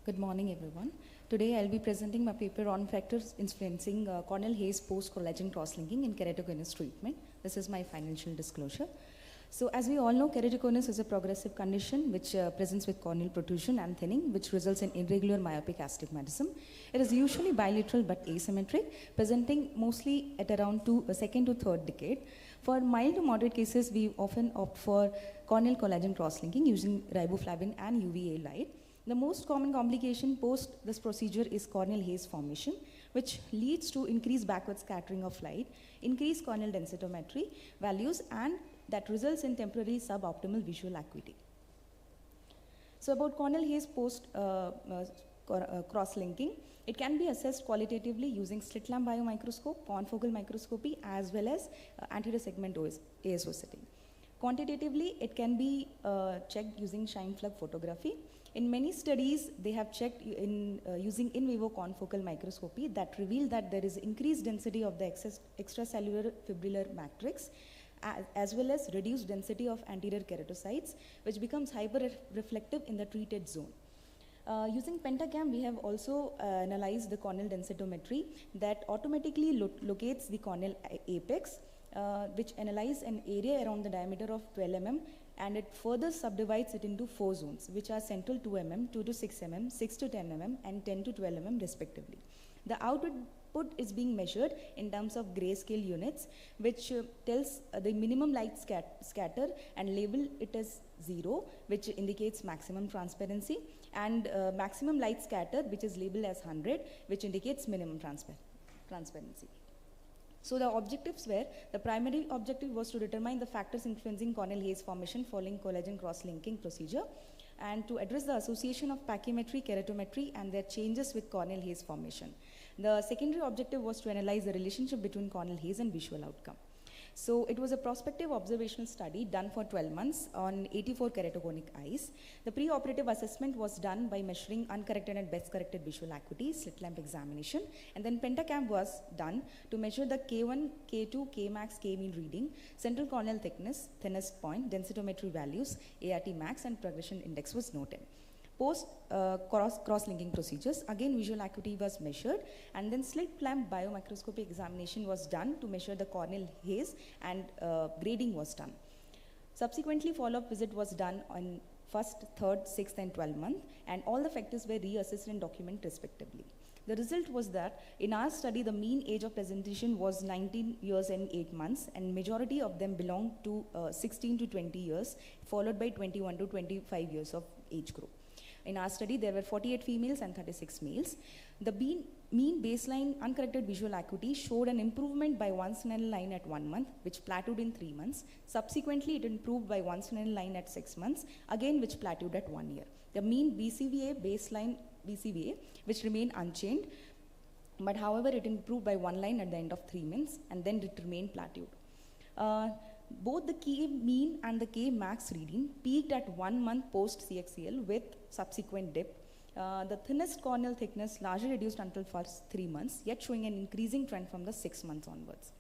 Good morning, everyone. Today, I'll be presenting my paper on factors influencing Cornell-Hayes post-collagen cross-linking in keratoconus treatment. This is my financial disclosure. So, as we all know, keratoconus is a progressive condition which presents with corneal protrusion and thinning, which results in irregular myopic astigmatism. It is usually bilateral but asymmetric, presenting mostly at around second to third decade. For mild to moderate cases, we often opt for corneal collagen cross-linking using riboflavin and UVA light. The most common complication post this procedure is corneal haze formation, which leads to increased backward scattering of light, increased corneal densitometry values, and that results in temporary suboptimal visual acuity. So about corneal haze post cross-linking, it can be assessed qualitatively using slit lamp biomicroscope, confocal microscopy, as well as anterior segment ASO setting. Quantitatively, it can be checked using Scheimpflug photography. In many studies, they have checked using in vivo confocal microscopy that reveal that there is increased density of the extracellular fibrillar matrix, as well as reduced density of anterior keratocytes, which becomes hyper-reflective in the treated zone. Using Pentacam, we have also analyzed the corneal densitometry that automatically locates the corneal apex, which analyze an area around the diameter of 12 mm, and it further subdivides it into 4 zones, which are central 2 mm, 2 to 6 mm, 6 to 10 mm, and 10 to 12 mm respectively. The output is being measured in terms of grayscale units, which tells the minimum light scatter and label it as 0, which indicates maximum transparency, and maximum light scatter, which is labeled as 100, which indicates minimum transparency. So the objectives were, the primary objective was to determine the factors influencing corneal haze formation following collagen cross-linking procedure, and to address the association of pachymetry, keratometry, and their changes with corneal haze formation. The secondary objective was to analyze the relationship between corneal haze and visual outcome. So it was a prospective observational study done for 12 months on 84 keratogonic eyes. The pre-operative assessment was done by measuring uncorrected and best corrected visual acuity, slit lamp examination, and then Pentacam was done to measure the K1, K2, Kmax, K-mean reading, central corneal thickness, thinnest point, densitometry values, ART max, and progression index was noted. Post cross-linking procedures, again visual acuity was measured, and then slit lamp biomicroscopy examination was done to measure the corneal haze, and grading was done. Subsequently, follow-up visit was done on 1st, 3rd, 6th, and 12th month, and all the factors were reassessed and documented respectively. The result was that in our study, the mean age of presentation was 19 years and 8 months, and majority of them belonged to 16 to 20 years, followed by 21 to 25 years of age group. In our study, there were 48 females and 36 males. The mean baseline uncorrected visual acuity showed an improvement by one Snellen line at 1 month, which plateaued in 3 months. Subsequently, it improved by one Snellen line at 6 months, again which plateaued at 1 year. The mean baseline BCVA, which remained unchanged, but however, it improved by 1 line at the end of 3 months, and then it remained plateaued. Both the K-mean and the K-max reading peaked at 1 month post-CXCL with subsequent dip. The thinnest corneal thickness largely reduced until first 3 months, yet showing an increasing trend from the 6 months onwards.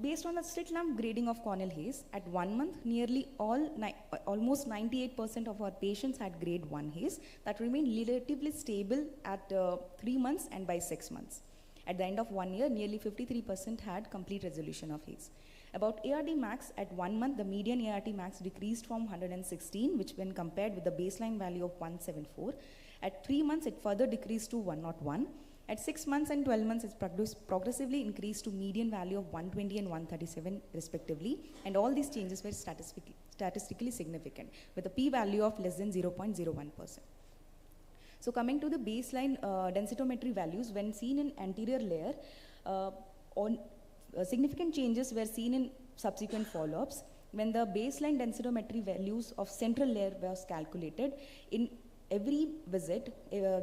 Based on the slit lamp grading of corneal haze, at 1 month, nearly almost 98% of our patients had grade 1 haze that remained relatively stable at 3 months and by 6 months. At the end of 1 year, nearly 53% had complete resolution of haze. About ART max, at 1 month, the median ART max decreased from 116, which when compared with the baseline value of 174. At 3 months, it further decreased to 101. At 6 months and 12 months, it's progressively increased to median value of 120 and 137 respectively, and all these changes were statistically significant, with a p-value of less than 0.01%. So coming to the baseline densitometry values, when seen in anterior layer, significant changes were seen in subsequent follow-ups. When the baseline densitometry values of central layer was calculated, in every visit,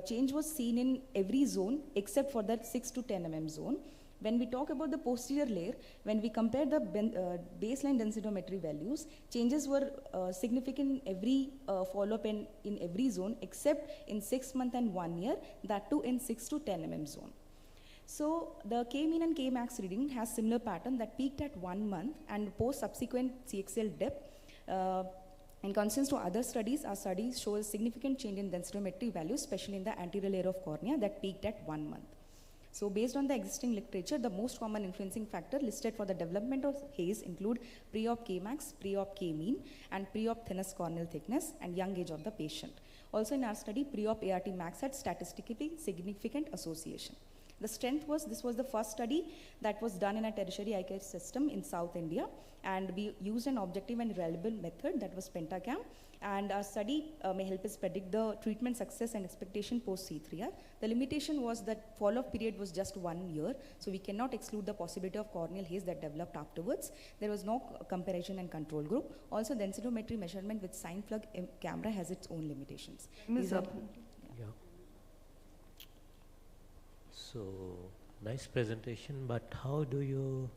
change was seen in every zone except for that 6 to 10 mm zone. When we talk about the posterior layer, when we compare the baseline densitometry values, changes were significant in every follow-up in every zone except in 6 months and 1 year, that too in 6 to 10 mm zone. So the K-mean and K-max reading has similar pattern that peaked at 1 month and post subsequent CXL dip In contrast to other studies, our studies show a significant change in densitometry values, especially in the anterior layer of cornea that peaked at 1 month. So based on the existing literature, the most common influencing factor listed for the development of haze include pre-op Kmax, pre-op K-mean, and pre-op thinnest corneal thickness and young age of the patient. Also in our study, pre-op ART max had statistically significant association. The strength was, this was the first study that was done in a tertiary eye care system in South India, and we used an objective and reliable method that was Pentacam, and our study may help us predict the treatment success and expectation post C3R. The limitation was that follow-up period was just 1 year, so we cannot exclude the possibility of corneal haze that developed afterwards. There was no comparison and control group. Also, densitometry measurement with Sineflug camera has its own limitations. Yeah. So, nice presentation, but how do you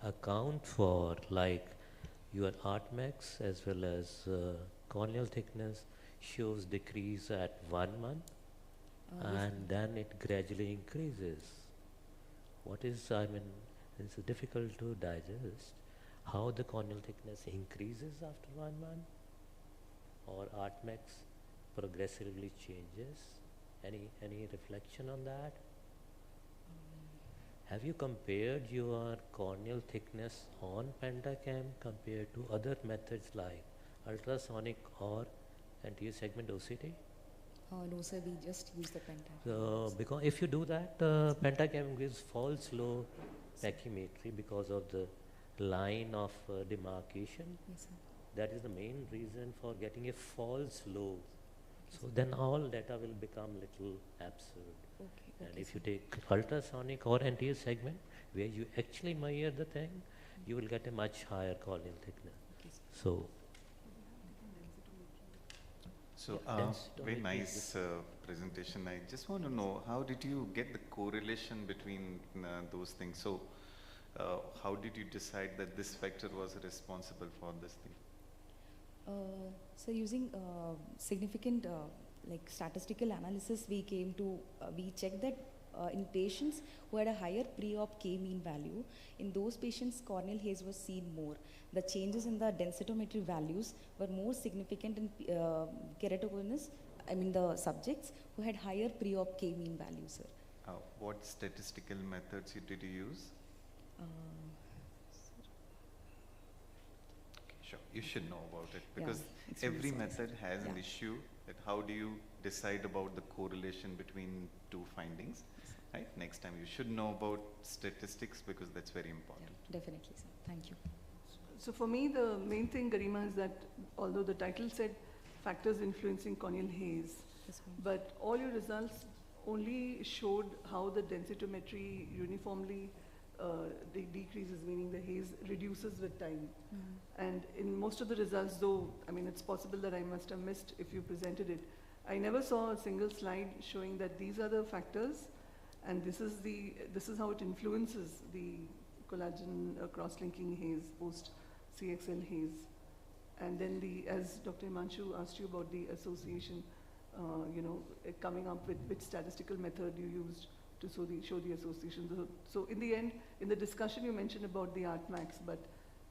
account for like your artmax as well as corneal thickness shows decrease at 1 month and then it gradually increases? What is, I mean, it's difficult to digest how the corneal thickness increases after 1 month or artmax progressively changes. Any reflection on that? Have you compared your corneal thickness on Pentacam compared to other methods like ultrasonic or anterior segment OCT? No sir, we just use the Pentacam. So, because if you do that, Pentacam gives false low tachymetry because of the line of demarcation. Yes, sir. That is the main reason for getting a false low. So then all data will become little absurd. Okay, And if you take ultrasonic or anterior segment, where you actually measure the thing, you will get a much higher corneal thickness. Okay, sir. So, So, Yeah, very densitometry nice presentation. I just want to know, how did you get the correlation between those things? So, how did you decide that this factor was responsible for this thing? So using significant like statistical analysis, we came to, we checked that in patients who had a higher pre-op K-mean value, in those patients corneal haze was seen more. The changes in the densitometry values were more significant in keratoconus, I mean the subjects who had higher pre-op K-mean values, sir. What statistical methods did you use? Sure, you should know about it because it's every really method has an Yeah. issue that how do you decide about the correlation between two findings, right? Next time you should know about statistics because that's very important. Yeah, definitely, sir. Thank you. So for me, the main thing, Garima, is that although the title said factors influencing corneal haze, Yes, ma'am. but all your results only showed how the densitometry uniformly decreases, meaning the haze reduces with time. And in most of the results, though, I mean, it's possible that I must have missed if you presented it, I never saw a single slide showing that these are the factors and this is how it influences the collagen cross-linking haze, post-CXL haze. And then as Dr. Himanshu asked you about the association, coming up with which statistical method you used to show the association. So in the end, in the discussion you mentioned about the artmax, but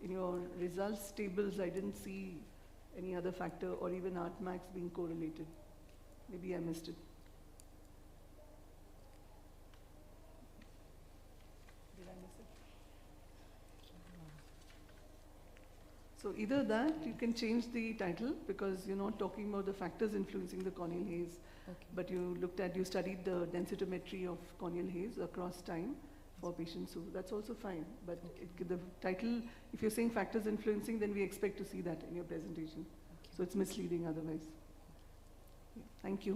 in your results tables I didn't see any other factor or even artmax being correlated. Maybe I missed it. Did I miss it? So either that, you can change the title because you're not talking about the factors influencing the corneal haze, Okay. but you studied the densitometry of corneal haze across time for patients who, that's also fine. But the title, if you're saying factors influencing, then we expect to see that in your presentation. Okay. So it's misleading otherwise. Yeah, thank you.